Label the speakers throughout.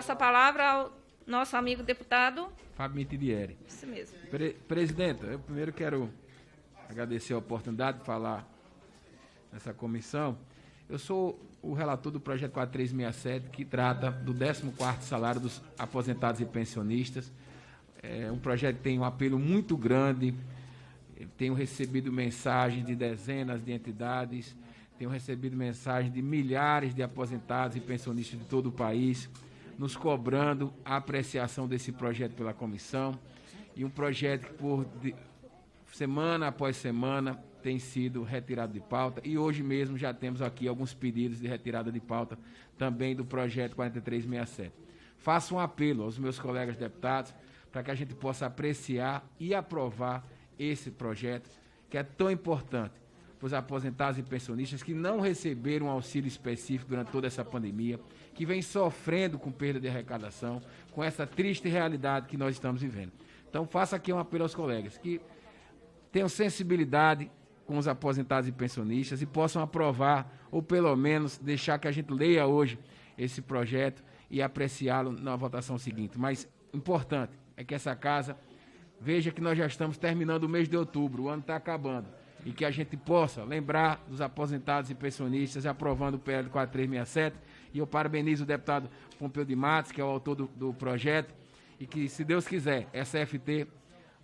Speaker 1: passo a palavra ao nosso amigo deputado
Speaker 2: Fábio Mitidieri.
Speaker 1: Isso mesmo.
Speaker 2: Presidenta, eu primeiro quero agradecer a oportunidade de falar nessa comissão. Eu sou o relator do projeto 4367, que trata do 14º salário dos aposentados e pensionistas. É um projeto que tem um apelo muito grande. Tenho recebido mensagens de dezenas de entidades, tenho recebido mensagens de milhares de aposentados e pensionistas de todo o país, nos cobrando a apreciação desse projeto pela comissão, e um projeto que semana após semana tem sido retirado de pauta, e hoje mesmo já temos aqui alguns pedidos de retirada de pauta também do projeto 4367. Faço um apelo aos meus colegas deputados para que a gente possa apreciar e aprovar esse projeto, que é tão importante para os aposentados e pensionistas que não receberam um auxílio específico durante toda essa pandemia, que vem sofrendo com perda de arrecadação, com essa triste realidade que nós estamos vivendo. Então, faço aqui um apelo aos colegas que tenham sensibilidade com os aposentados e pensionistas e possam aprovar, ou pelo menos deixar que a gente leia hoje esse projeto e apreciá-lo na votação seguinte. Mas importante é que essa casa veja que nós já estamos terminando o mês de outubro, o ano está acabando, e que a gente possa lembrar dos aposentados e pensionistas aprovando o PL 4367, e eu parabenizo o deputado Pompeu de Matos, que é o autor do projeto, e que, se Deus quiser, essa FT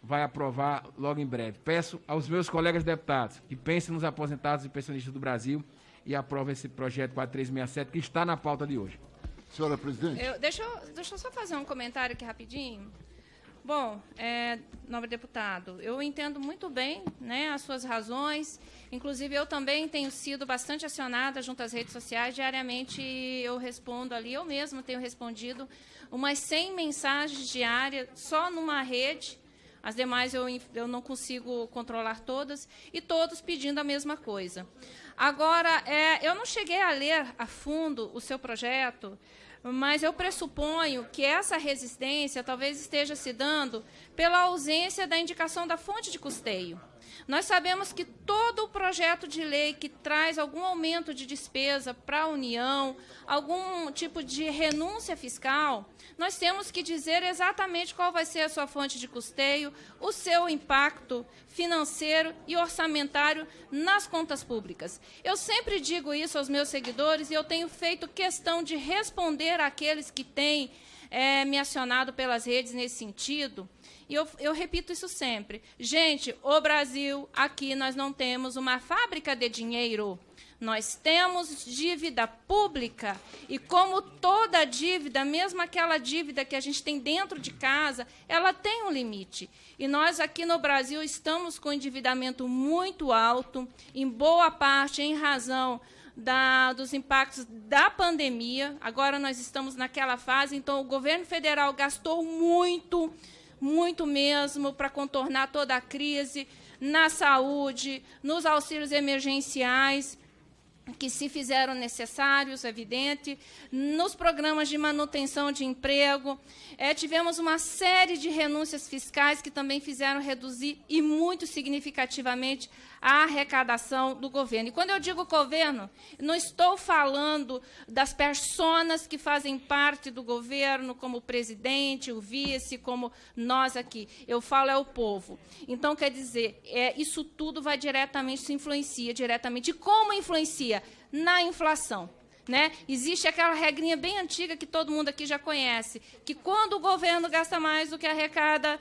Speaker 2: vai aprovar logo em breve. Peço aos meus colegas deputados que pensem nos aposentados e pensionistas do Brasil e aprovem esse projeto 4367, que está na pauta de hoje.
Speaker 3: Senhora presidente.
Speaker 1: Deixa eu só fazer um comentário aqui rapidinho. Bom, nobre deputado, eu entendo muito bem, né, as suas razões. Inclusive, eu também tenho sido bastante acionada junto às redes sociais. Diariamente eu respondo ali, eu mesma tenho respondido umas 100 mensagens diárias só numa rede. As demais eu não consigo controlar todas, e todos pedindo a mesma coisa. Agora, eu não cheguei a ler a fundo o seu projeto, mas eu pressuponho que essa resistência talvez esteja se dando pela ausência da indicação da fonte de custeio. Nós sabemos que todo o projeto de lei que traz algum aumento de despesa para a União, algum tipo de renúncia fiscal, nós temos que dizer exatamente qual vai ser a sua fonte de custeio, o seu impacto financeiro e orçamentário nas contas públicas. Eu sempre digo isso aos meus seguidores e eu tenho feito questão de responder àqueles que têm me acionado pelas redes nesse sentido. E eu repito isso sempre. Gente, o Brasil, aqui nós não temos uma fábrica de dinheiro. Nós temos dívida pública e, como toda dívida, mesmo aquela dívida que a gente tem dentro de casa, ela tem um limite. E nós aqui no Brasil estamos com endividamento muito alto, em boa parte em razão dos impactos da pandemia. Agora nós estamos naquela fase, então o governo federal gastou muito mesmo para contornar toda a crise na saúde, nos auxílios emergenciais, que se fizeram necessários, evidente, nos programas de manutenção de emprego. Tivemos uma série de renúncias fiscais que também fizeram reduzir, e muito significativamente, a arrecadação do governo. E quando eu digo governo, não estou falando das personas que fazem parte do governo, como o presidente, o vice, como nós aqui. Eu falo o povo. Então, quer dizer, isso tudo vai diretamente, se influencia diretamente. E como influencia? Na inflação. Né? Existe aquela regrinha bem antiga que todo mundo aqui já conhece, que quando o governo gasta mais do que arrecada,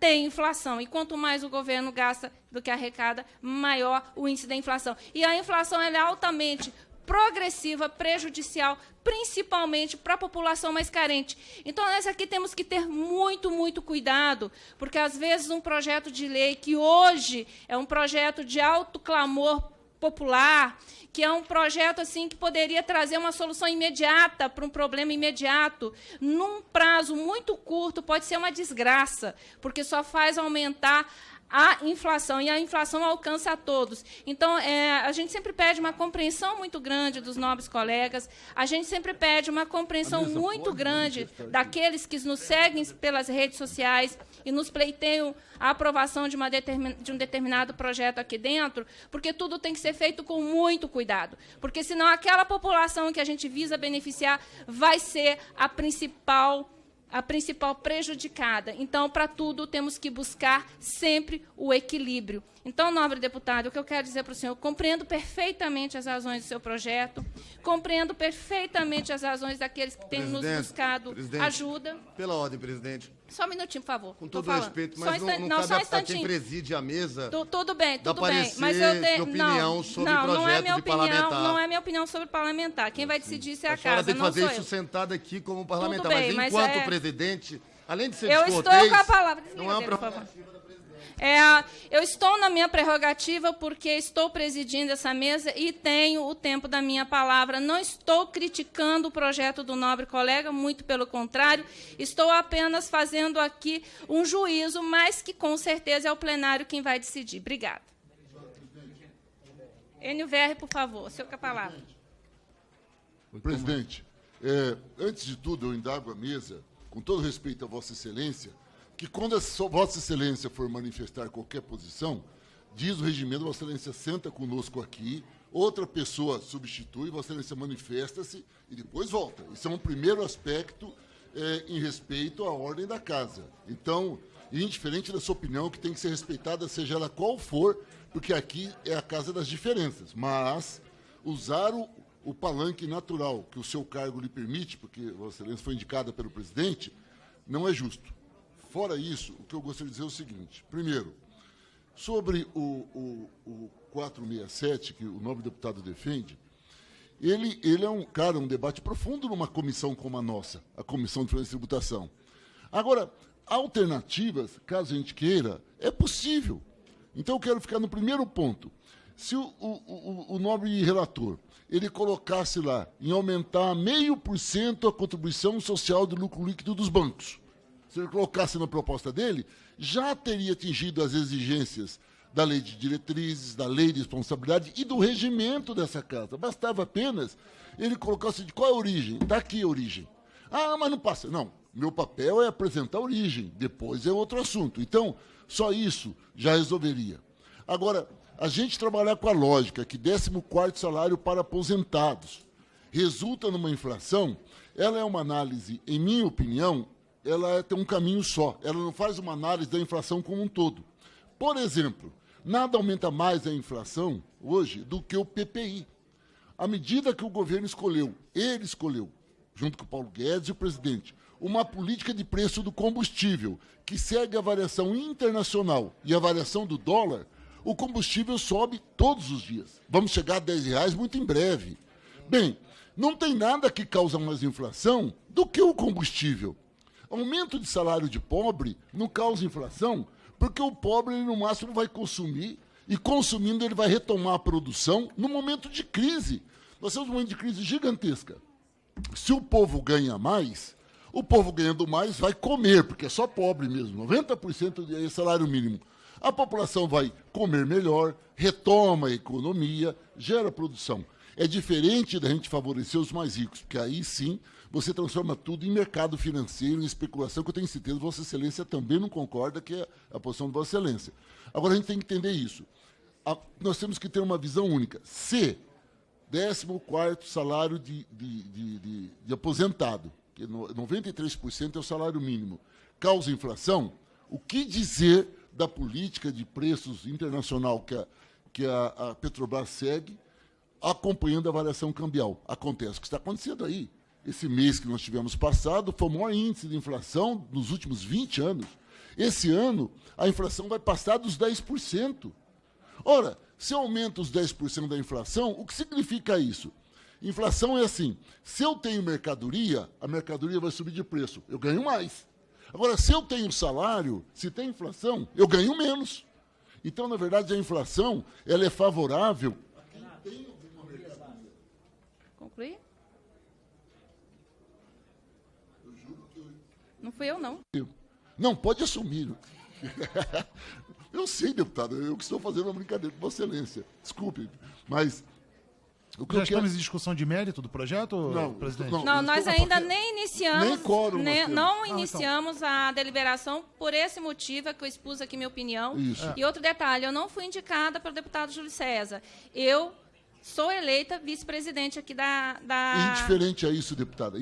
Speaker 1: tem inflação. E quanto mais o governo gasta do que arrecada, maior o índice da inflação. E a inflação ela é altamente progressiva, prejudicial, principalmente para a população mais carente. Então, nós aqui temos que ter muito cuidado, porque, às vezes, um projeto de lei que hoje é um projeto de alto clamor popular, que é um projeto assim que poderia trazer uma solução imediata para um problema imediato, num prazo muito curto, pode ser uma desgraça, porque só faz aumentar a inflação, e a inflação alcança a todos. Então, a gente sempre pede uma compreensão muito grande dos nobres colegas, a gente sempre pede uma compreensão muito grande daqueles que nos seguem pelas redes sociais e nos pleiteiam a aprovação de um determinado projeto aqui dentro, porque tudo tem que ser feito com muito cuidado, porque senão aquela população que a gente visa beneficiar vai ser a principal prejudicada. Então, para tudo, temos que buscar sempre o equilíbrio. Então, nobre deputado, o que eu quero dizer para o senhor, compreendo perfeitamente as razões do seu projeto, compreendo perfeitamente as razões daqueles que têm nos buscado ajuda.
Speaker 3: Pela ordem, presidente.
Speaker 1: Só um minutinho, por favor.
Speaker 3: Com todo respeito, mas não
Speaker 1: só um
Speaker 3: cabe a quem preside a mesa.
Speaker 1: Tudo bem. Mas
Speaker 3: opinião sobre projeto de parlamentar.
Speaker 1: Não é minha opinião sobre parlamentar. Quem vai decidir isso é a casa,
Speaker 3: senhora tem que fazer
Speaker 1: não sou
Speaker 3: isso
Speaker 1: eu.
Speaker 3: sentada aqui como parlamentar.
Speaker 1: Tudo bem,
Speaker 3: mas enquanto presidente, além de ser
Speaker 1: eu
Speaker 3: descortês,
Speaker 1: estou com a palavra.
Speaker 3: não é uma
Speaker 1: eu estou na minha prerrogativa porque estou presidindo essa mesa e tenho o tempo da minha palavra. Não estou criticando o projeto do nobre colega, muito pelo contrário, estou apenas fazendo aqui um juízo, mas que com certeza é o plenário quem vai decidir. Obrigada. Enio Verri, por favor, o senhor com a palavra.
Speaker 4: Presidente, antes de tudo, eu indago a mesa, com todo respeito a Vossa Excelência, que quando a Vossa Excelência for manifestar qualquer posição, diz o regimento, Vossa Excelência senta conosco aqui, outra pessoa substitui, Vossa Excelência manifesta-se e depois volta. Isso é um primeiro aspecto em respeito à ordem da casa. Então, indiferente da sua opinião, que tem que ser respeitada, seja ela qual for, porque aqui é a casa das diferenças. Mas usar o palanque natural que o seu cargo lhe permite, porque Vossa Excelência foi indicada pelo presidente, não é justo. Fora isso, o que eu gostaria de dizer é o seguinte. Primeiro, sobre o 467, que o nobre deputado defende, ele é um debate profundo numa comissão como a nossa, a Comissão de Finanças e Tributação. Agora, alternativas, caso a gente queira, é possível. Então, eu quero ficar no primeiro ponto. Se o nobre relator ele colocasse lá em aumentar 0,5% a contribuição social do lucro líquido dos bancos, se ele colocasse na proposta dele, já teria atingido as exigências da lei de diretrizes, da lei de responsabilidade e do regimento dessa casa. Bastava apenas ele colocasse de qual é a origem. Está aqui a origem. Ah, mas não passa. Não, meu papel é apresentar a origem, depois é outro assunto. Então, só isso já resolveria. Agora, a gente trabalhar com a lógica que 14º salário para aposentados resulta numa inflação, ela é uma análise, em minha opinião, ela tem um caminho só. Ela não faz uma análise da inflação como um todo. Por exemplo, nada aumenta mais a inflação hoje do que o PPI. À medida que o governo escolheu, ele escolheu, junto com o Paulo Guedes e o presidente, uma política de preço do combustível que segue a variação internacional e a variação do dólar, o combustível sobe todos os dias. Vamos chegar a R$10 muito em breve. Bem, não tem nada que causa mais inflação do que o combustível. Aumento de salário de pobre não causa inflação, porque o pobre, ele, no máximo, vai consumir, e consumindo ele vai retomar a produção no momento de crise. Nós temos um momento de crise gigantesca. Se o povo ganha mais, o povo ganhando mais vai comer, porque é só pobre mesmo, 90% é salário mínimo. A população vai comer melhor, retoma a economia, gera produção. É diferente da gente favorecer os mais ricos, porque aí sim você transforma tudo em mercado financeiro, em especulação, que eu tenho certeza que Vossa Excelência também não concorda, que é a posição de Vossa Excelência. Agora, a gente tem que entender isso. Nós temos que ter uma visão única. Se 14º salário de aposentado, que 93% é o salário mínimo, causa inflação, o que dizer da política de preços internacional que a Petrobras segue, acompanhando a variação cambial? Acontece o que está acontecendo aí. Esse mês que nós tivemos passado foi o maior índice de inflação nos últimos 20 anos. Esse ano, a inflação vai passar dos 10%. Ora, se aumenta os 10% da inflação, o que significa isso? Inflação é assim, se eu tenho mercadoria, a mercadoria vai subir de preço, eu ganho mais. Agora, se eu tenho salário, se tem inflação, eu ganho menos. Então, na verdade, a inflação ela é favorável a quem tem alguma mercadoria.
Speaker 1: Concluir? Não fui eu, não.
Speaker 4: Não, pode assumir. Eu sei, deputado, eu que estou fazendo uma brincadeira com Vossa Excelência. Desculpe, mas...
Speaker 5: Já estamos em discussão de mérito do projeto,
Speaker 4: não,
Speaker 5: presidente?
Speaker 1: Não, nós ainda nem iniciamos,
Speaker 4: nem quórum
Speaker 1: não iniciamos a deliberação por esse motivo, é que eu expus aqui minha opinião.
Speaker 4: Isso.
Speaker 1: E outro detalhe, eu não fui indicada pelo deputado Júlio César. Eu sou eleita vice-presidente aqui da...
Speaker 4: Indiferente a isso, deputada,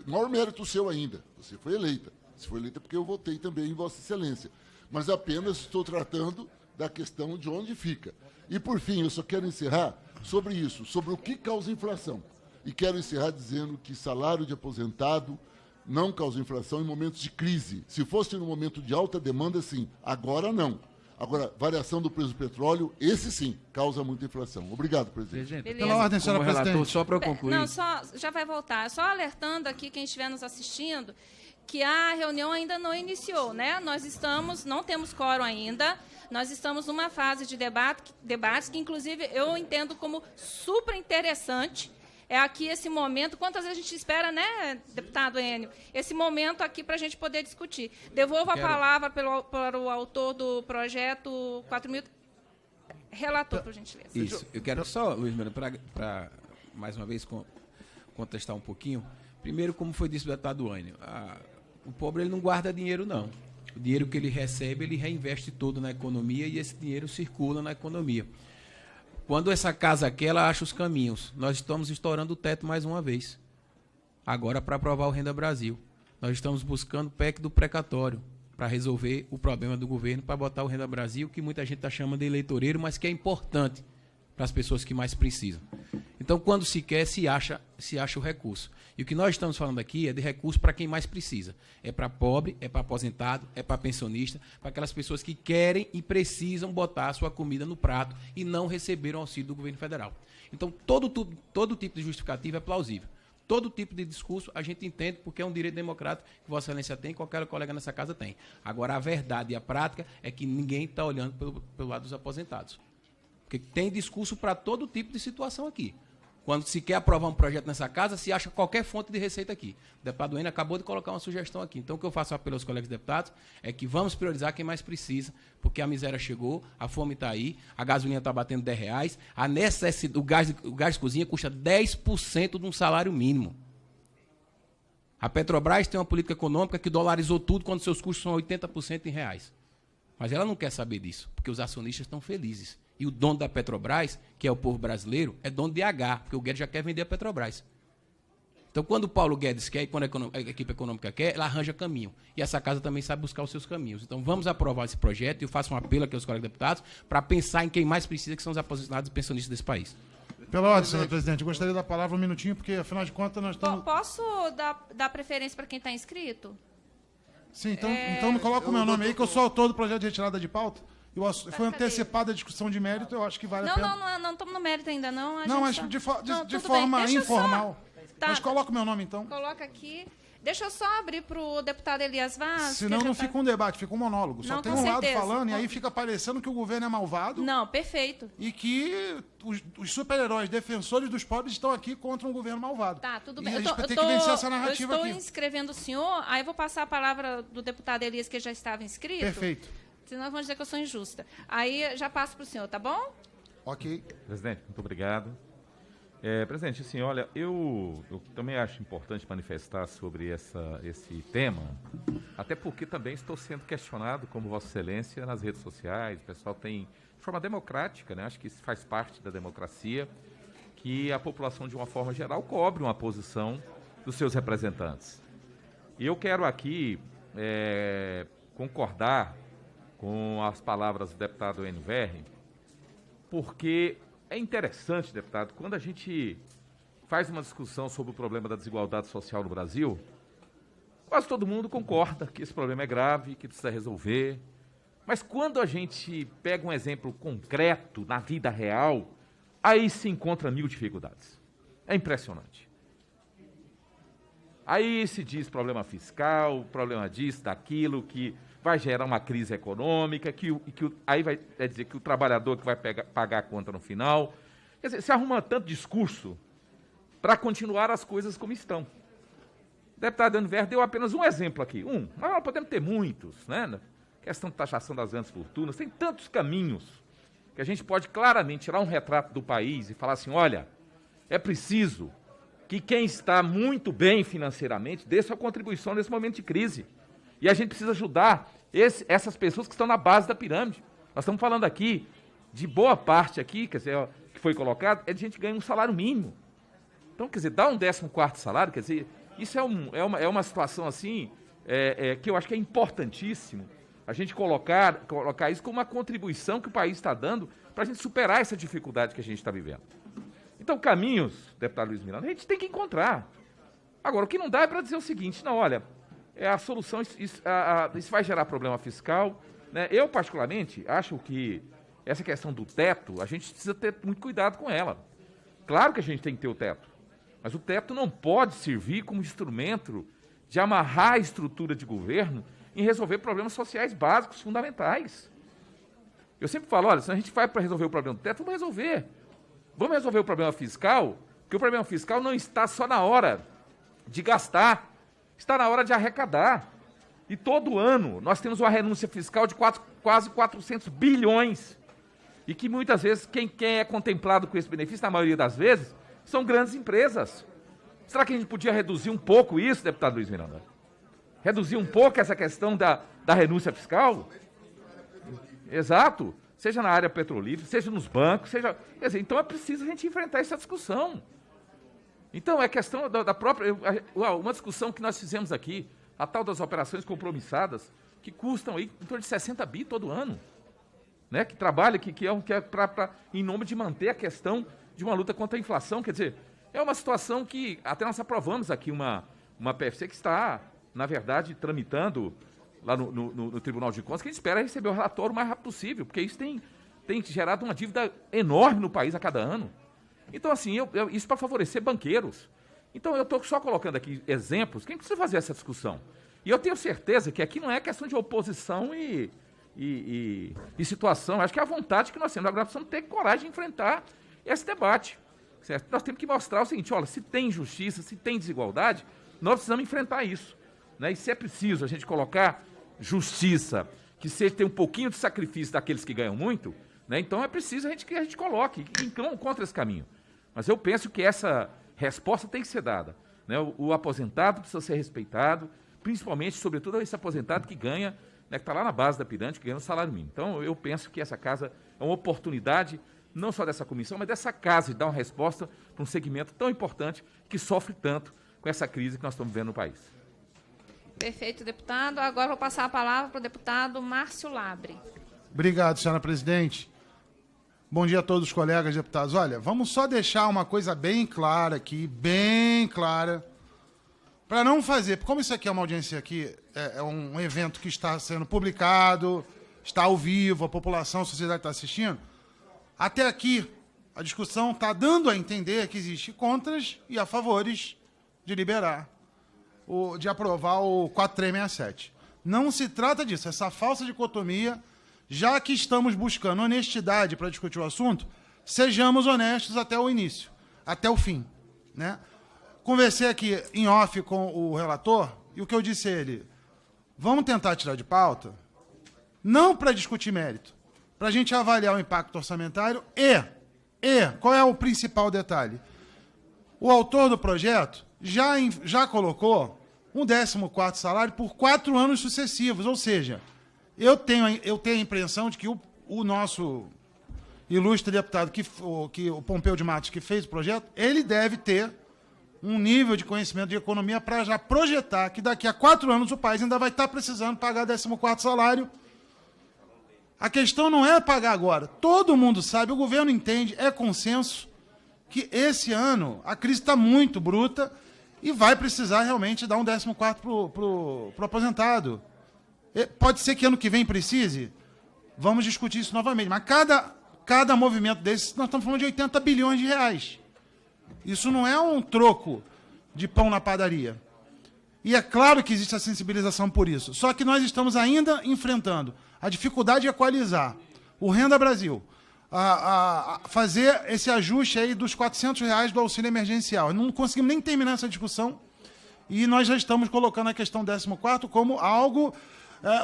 Speaker 4: maior mérito seu ainda. Você foi eleita. Você foi eleita porque eu votei também em Vossa Excelência. Mas apenas estou tratando da questão de onde fica. E, por fim, eu só quero encerrar sobre isso, sobre o que causa inflação. E quero encerrar dizendo que salário de aposentado não causa inflação em momentos de crise. Se fosse no momento de alta demanda, sim. Agora, não. Agora, variação do preço do petróleo, esse sim, causa muita inflação. Obrigado, presidente.
Speaker 5: Pela ordem, senhora presidente.
Speaker 2: Só para concluir.
Speaker 1: Não, já vai voltar. Só alertando aqui quem estiver nos assistindo que a reunião ainda não iniciou, né? Não temos quórum ainda, nós estamos numa fase de debates que, inclusive, eu entendo como super interessante. É aqui esse momento, quantas vezes a gente espera, né, deputado Enio, esse momento aqui para a gente poder discutir. Devolvo a palavra para o autor do projeto 4.000. Relator, por gentileza.
Speaker 2: Isso, eu quero só, Luiz Mano, para mais uma vez contestar um pouquinho. Primeiro, como foi dito o deputado Enio, o pobre ele não guarda dinheiro, não. O dinheiro que ele recebe, ele reinveste todo na economia e esse dinheiro circula na economia. Quando essa casa quer, ela acha os caminhos. Nós estamos estourando o teto mais uma vez. Agora, para aprovar o Renda Brasil. Nós estamos buscando o PEC do precatório para resolver o problema do governo, para botar o Renda Brasil, que muita gente está chamando de eleitoreiro, mas que é importante para as pessoas que mais precisam. Então, quando se quer, se acha o recurso. E o que nós estamos falando aqui é de recurso para quem mais precisa. É para pobre, é para aposentado, é para pensionista, para aquelas pessoas que querem e precisam botar a sua comida no prato e não receberam auxílio do governo federal. Então, todo tipo de justificativa é plausível. Todo tipo de discurso a gente entende porque é um direito democrático que Vossa Excelência tem e qualquer colega nessa casa tem. Agora, a verdade e a prática é que ninguém está olhando pelo lado dos aposentados. Porque tem discurso para todo tipo de situação aqui. Quando se quer aprovar um projeto nessa casa, se acha qualquer fonte de receita aqui. O deputado Enio acabou de colocar uma sugestão aqui. Então, o que eu faço apelo aos colegas deputados é que vamos priorizar quem mais precisa, porque a miséria chegou, a fome está aí, a gasolina está batendo R$10, a necessidade, o gás de cozinha custa 10% de um salário mínimo. A Petrobras tem uma política econômica que dolarizou tudo quando seus custos são 80% em reais. Mas ela não quer saber disso, porque os acionistas estão felizes. E o dono da Petrobras, que é o povo brasileiro, é dono de H, porque o Guedes já quer vender a Petrobras. Então, quando o Paulo Guedes quer e quando a equipe econômica quer, ela arranja caminho. E essa casa também sabe buscar os seus caminhos. Então, vamos aprovar esse projeto e eu faço um apelo aqui aos colegas deputados para pensar em quem mais precisa, que são os aposentados e pensionistas desse país.
Speaker 5: Pela ordem, senhor presidente, eu gostaria de dar a palavra um minutinho, porque, afinal de contas, nós estamos...
Speaker 1: Posso dar preferência para quem está inscrito?
Speaker 5: Sim, então não coloca o meu nome aí, que eu sou autor do projeto de retirada de pauta. Foi antecipada a discussão de mérito, eu acho que vale a pena.
Speaker 1: Não estamos no mérito ainda, não.
Speaker 5: Não, mas de forma informal.
Speaker 1: Tá.
Speaker 5: Mas coloca o meu nome, então.
Speaker 1: Coloca aqui. Deixa eu só abrir para o deputado Elias Vaz.
Speaker 5: Senão não fica um debate, fica um monólogo. Só
Speaker 1: não,
Speaker 5: tem um lado falando e aí fica parecendo que o governo é malvado.
Speaker 1: Não, perfeito.
Speaker 5: E que os super-heróis defensores dos pobres estão aqui contra um governo malvado.
Speaker 1: Tá, tudo bem.
Speaker 5: E a gente tem que vencer essa narrativa aqui.
Speaker 1: Eu estou inscrevendo o senhor, aí eu vou passar a palavra do deputado Elias, que já estava inscrito.
Speaker 5: Perfeito.
Speaker 1: Senão vão dizer que eu sou injusta. Aí já passo para o senhor, tá bom?
Speaker 5: Ok.
Speaker 6: Presidente, muito obrigado. Presidente, assim, olha, eu também acho importante manifestar sobre esse tema, até porque também estou sendo questionado, como Vossa Excelência, nas redes sociais. O pessoal tem, de forma democrática, né, acho que isso faz parte da democracia, que a população, de uma forma geral, cobre uma posição dos seus representantes. E eu quero aqui concordar com as palavras do deputado Enio Verri, porque é interessante, deputado, quando a gente faz uma discussão sobre o problema da desigualdade social no Brasil, quase todo mundo concorda que esse problema é grave, que precisa resolver, mas quando a gente pega um exemplo concreto na vida real, aí se encontra mil dificuldades. É impressionante. Aí se diz problema fiscal, problema disso, daquilo, que vai gerar uma crise econômica, aí vai dizer que o trabalhador que vai pagar a conta no final. Quer dizer, se arruma tanto discurso para continuar as coisas como estão. O deputado Enio Verri deu apenas um exemplo aqui, mas nós podemos ter muitos, né? questão de taxação das grandes fortunas, tem tantos caminhos que a gente pode claramente tirar um retrato do país e falar assim, olha, é preciso que quem está muito bem financeiramente dê sua contribuição nesse momento de crise. E a gente precisa ajudar essas pessoas que estão na base da pirâmide. Nós estamos falando aqui de boa parte aqui, quer dizer, que foi colocado, é de gente que ganha um salário mínimo. Então, quer dizer, dar um 14º salário, quer dizer, isso é uma situação assim, que eu acho que é importantíssimo a gente colocar isso como uma contribuição que o país está dando para a gente superar essa dificuldade que a gente está vivendo. Então, caminhos, deputado Luiz Miranda, a gente tem que encontrar. Agora, o que não dá é para dizer o seguinte, não, olha, a solução, isso vai gerar problema fiscal, né? Eu, particularmente, acho que essa questão do teto, a gente precisa ter muito cuidado com ela. Claro que a gente tem que ter o teto, mas o teto não pode servir como instrumento de amarrar a estrutura de governo em resolver problemas sociais básicos, fundamentais. Eu sempre falo, olha, se a gente vai para resolver o problema do teto, vamos resolver. Vamos resolver o problema fiscal, porque o problema fiscal não está só na hora de gastar, está na hora de arrecadar. E todo ano nós temos uma renúncia fiscal de quase 400 bilhões. E que muitas vezes quem é contemplado com esse benefício, na maioria das vezes, são grandes empresas. Será que a gente podia reduzir um pouco isso, deputado Luiz Miranda? Reduzir um pouco essa questão da renúncia fiscal? Exato. Seja na área petrolífera, seja nos bancos, seja... Quer dizer, então é preciso a gente enfrentar essa discussão. Então, é questão da própria... Uma discussão que nós fizemos aqui, a tal das operações compromissadas, que custam aí em torno de 60 bi todo ano. Né? Que trabalha, que é em nome de manter a questão de uma luta contra a inflação. Quer dizer, é uma situação que até nós aprovamos aqui uma PFC que está, na verdade, tramitando lá no Tribunal de Contas, que a gente espera receber o relatório o mais rápido possível, porque isso tem gerado uma dívida enorme no país a cada ano. Então, assim, isso para favorecer banqueiros. Então, eu estou só colocando aqui exemplos, quem precisa fazer essa discussão? E eu tenho certeza que aqui não é questão de oposição e situação, acho que é a vontade que nós temos. Agora, precisamos ter coragem de enfrentar esse debate. Certo? Nós temos que mostrar o seguinte, olha, se tem injustiça, se tem desigualdade, nós precisamos enfrentar isso. Né? E se é preciso a gente colocar justiça, que seja ter um pouquinho de sacrifício daqueles que ganham muito, né? Então é preciso que a gente coloque, que encontre esse caminho. Mas eu penso que essa resposta tem que ser dada. Né? O aposentado precisa ser respeitado, principalmente, sobretudo, esse aposentado que ganha, né, que está lá na base da pirâmide, que ganha um salário mínimo. Então eu penso que essa casa é uma oportunidade, não só dessa comissão, mas dessa casa de dar uma resposta para um segmento tão importante que sofre tanto com essa crise que nós estamos vivendo no país.
Speaker 1: Perfeito, deputado. Agora vou passar a palavra para o deputado Márcio Labre.
Speaker 5: Obrigado, senhora presidente. Bom dia a todos os colegas deputados. Olha, vamos só deixar uma coisa bem clara aqui, bem clara, para não fazer, como isso aqui é uma audiência aqui, é um evento que está sendo publicado, está ao vivo, a população, a sociedade está assistindo, até aqui a discussão está dando a entender que existe contras e a favores de liberar, de aprovar o 4367. Não se trata disso, essa falsa dicotomia, já que estamos buscando honestidade para discutir o assunto, sejamos honestos até o início, até o fim. Né? Conversei aqui em off com o relator, e o que eu disse a ele, vamos tentar tirar de pauta, não para discutir mérito, para a gente avaliar o impacto orçamentário e, qual é o principal detalhe? O autor do projeto já colocou um 14º salário por 4 anos sucessivos, ou seja, eu tenho a impressão de que o nosso ilustre deputado, o Pompeu de Matos, que fez o projeto, ele deve ter um nível de conhecimento de economia para já projetar que daqui a 4 anos o país ainda vai estar precisando pagar 14º salário. A questão não é pagar agora. Todo mundo sabe, o governo entende, é consenso, que esse ano a crise está muito bruta e vai precisar realmente dar um 14º para o aposentado. Pode ser que ano que vem precise, vamos discutir isso novamente, mas cada movimento desse, nós estamos falando de 80 bilhões de reais. Isso não é um troco de pão na padaria. E é claro que existe a sensibilização por isso, só que nós estamos ainda enfrentando a dificuldade de equalizar o Renda Brasil, a fazer esse ajuste aí dos R$400 do auxílio emergencial. Não conseguimos nem terminar essa discussão e nós já estamos colocando a questão 14º como algo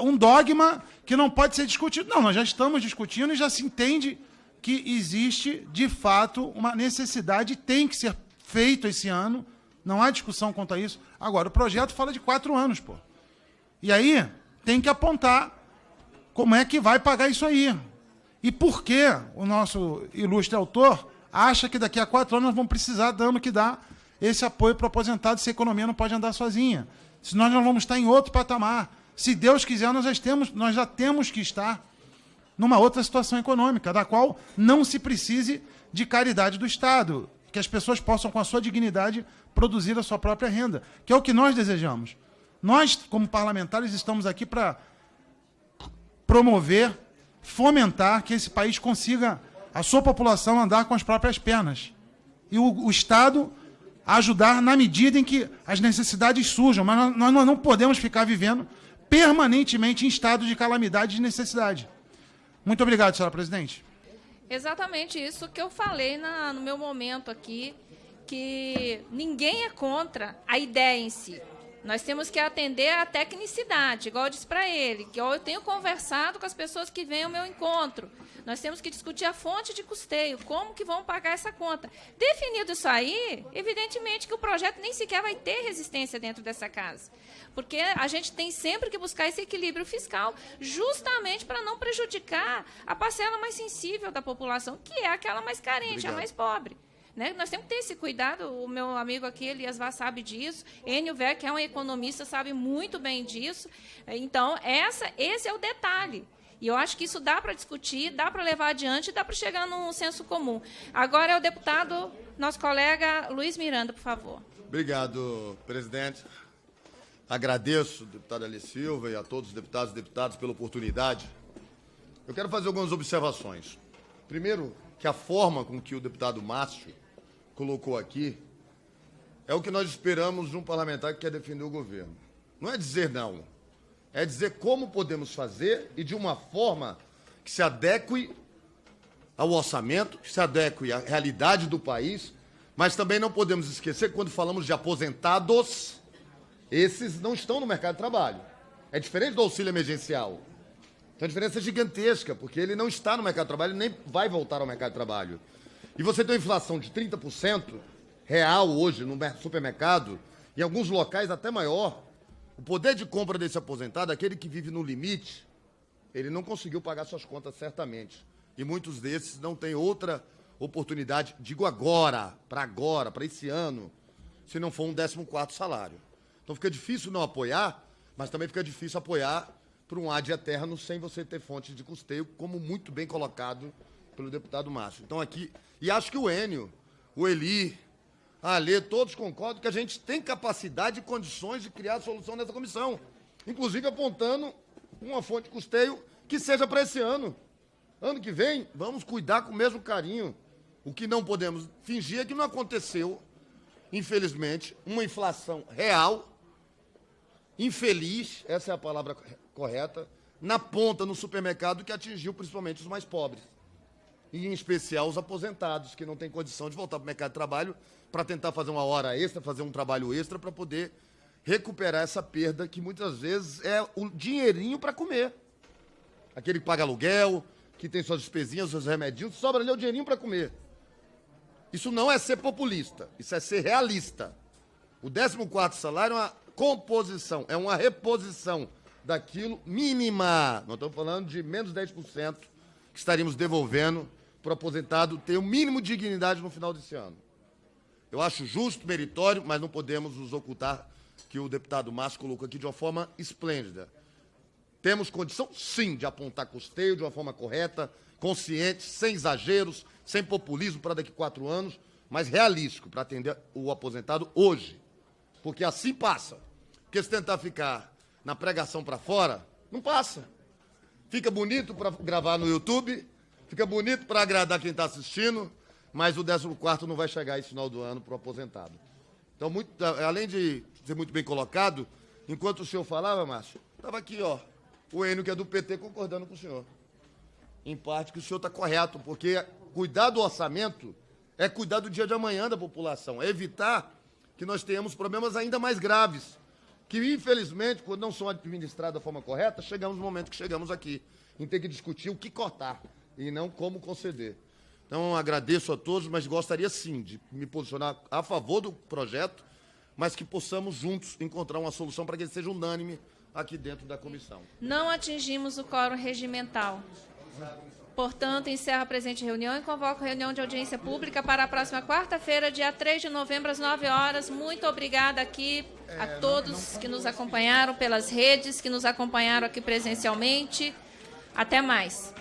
Speaker 5: um dogma que não pode ser discutido. Não, nós já estamos discutindo e já se entende que existe, de fato, uma necessidade, tem que ser feito esse ano, não há discussão quanto a isso. Agora, o projeto fala de 4 anos, pô. E aí, tem que apontar como é que vai pagar isso aí. E por que o nosso ilustre autor acha que daqui a 4 anos nós vamos precisar, dando que dá, esse apoio para o aposentado, se a economia não pode andar sozinha. Se nós não vamos estar em outro patamar. Se Deus quiser, nós já temos que estar numa outra situação econômica, da qual não se precise de caridade do Estado, que as pessoas possam, com a sua dignidade, produzir a sua própria renda, que é o que nós desejamos. Nós, como parlamentares, estamos aqui para promover, fomentar que esse país consiga, a sua população, andar com as próprias pernas. E o Estado ajudar na medida em que as necessidades surjam, mas nós não podemos ficar vivendo permanentemente em estado de calamidade e de necessidade. Muito obrigado, senhora presidente.
Speaker 1: Exatamente isso que eu falei no meu momento aqui, que ninguém é contra a ideia em si. Nós temos que atender à tecnicidade, igual eu disse para ele, que eu tenho conversado com as pessoas que vêm ao meu encontro. Nós temos que discutir a fonte de custeio, como que vão pagar essa conta. Definido isso aí, evidentemente que o projeto nem sequer vai ter resistência dentro dessa casa. Porque a gente tem sempre que buscar esse equilíbrio fiscal, justamente para não prejudicar a parcela mais sensível da população, que é aquela mais carente,
Speaker 3: Obrigado.
Speaker 1: A mais pobre. Né? Nós temos que ter esse cuidado, o meu amigo aqui, Elias Vaz, sabe disso, Enio Ver, que é um economista, sabe muito bem disso. Então, esse é o detalhe. E eu acho que isso dá para discutir, dá para levar adiante, dá para chegar num senso comum. Agora é o deputado, nosso colega Luiz Miranda, por favor.
Speaker 3: Obrigado, presidente. Agradeço, deputado Ali Silva, e a todos os deputados e deputadas pela oportunidade. Eu quero fazer algumas observações. Primeiro, que a forma com que o deputado Márcio colocou aqui é o que nós esperamos de um parlamentar que quer defender o governo. Não é dizer não, é dizer como podemos fazer e de uma forma que se adeque ao orçamento, que se adeque à realidade do país, mas também não podemos esquecer que quando falamos de aposentados, esses não estão no mercado de trabalho. É diferente do auxílio emergencial. Então a diferença é gigantesca, porque ele não está no mercado de trabalho, nem vai voltar ao mercado de trabalho. E você tem uma inflação de 30% real hoje no supermercado, em alguns locais até maior. O poder de compra desse aposentado, aquele que vive no limite, ele não conseguiu pagar suas contas certamente. E muitos desses não têm outra oportunidade, digo agora, para esse ano, se não for um 14º salário. Então fica difícil não apoiar, mas também fica difícil apoiar por um ad eterno sem você ter fontes de custeio, como muito bem colocado pelo deputado Márcio. Então aqui, e acho que o Enio, o Eli, a Alê, todos concordam que a gente tem capacidade e condições de criar a solução nessa comissão, inclusive apontando uma fonte de custeio que seja para esse ano. Ano que vem, vamos cuidar com o mesmo carinho. O que não podemos fingir é que não aconteceu, infelizmente, uma inflação real, infeliz, essa é a palavra correta, na ponta, no supermercado, que atingiu principalmente os mais pobres. E, em especial, os aposentados, que não têm condição de voltar para o mercado de trabalho para tentar fazer uma hora extra, fazer um trabalho extra para poder recuperar essa perda que, muitas vezes, é o dinheirinho para comer. Aquele que paga aluguel, que tem suas despesinhas, seus remedinhos, sobra ali o dinheirinho para comer. Isso não é ser populista, isso é ser realista. O 14º salário é uma composição, é uma reposição daquilo mínima. Nós estamos falando de menos 10% que estaríamos devolvendo para o aposentado ter o mínimo de dignidade no final desse ano. Eu acho justo, meritório, mas não podemos nos ocultar que o deputado Márcio colocou aqui de uma forma esplêndida. Temos condição, sim, de apontar custeio de uma forma correta, consciente, sem exageros, sem populismo para daqui a 4 anos, mas realístico para atender o aposentado hoje. Porque assim passa. Porque se tentar ficar na pregação para fora, não passa. Fica bonito para gravar no YouTube, fica bonito para agradar quem está assistindo, mas o 14º não vai chegar esse final do ano para o aposentado. Então, além de ser muito bem colocado, enquanto o senhor falava, Márcio, estava aqui, ó, o Enio, que é do PT, concordando com o senhor. Em parte que o senhor está correto, porque cuidar do orçamento é cuidar do dia de amanhã da população, é evitar que nós tenhamos problemas ainda mais graves, que, infelizmente, quando não são administradas da forma correta, chegamos no momento que chegamos aqui, em ter que discutir o que cortar e não como conceder. Então, agradeço a todos, mas gostaria sim de me posicionar a favor do projeto, mas que possamos juntos encontrar uma solução para que ele seja unânime aqui dentro da comissão.
Speaker 1: Não atingimos o quórum regimental. Portanto, encerro a presente reunião e convoco reunião de audiência pública para a próxima quarta-feira, dia 3 de novembro, às 9 horas. Muito obrigada aqui a todos que nos acompanharam pelas redes, que nos acompanharam aqui presencialmente. Até mais.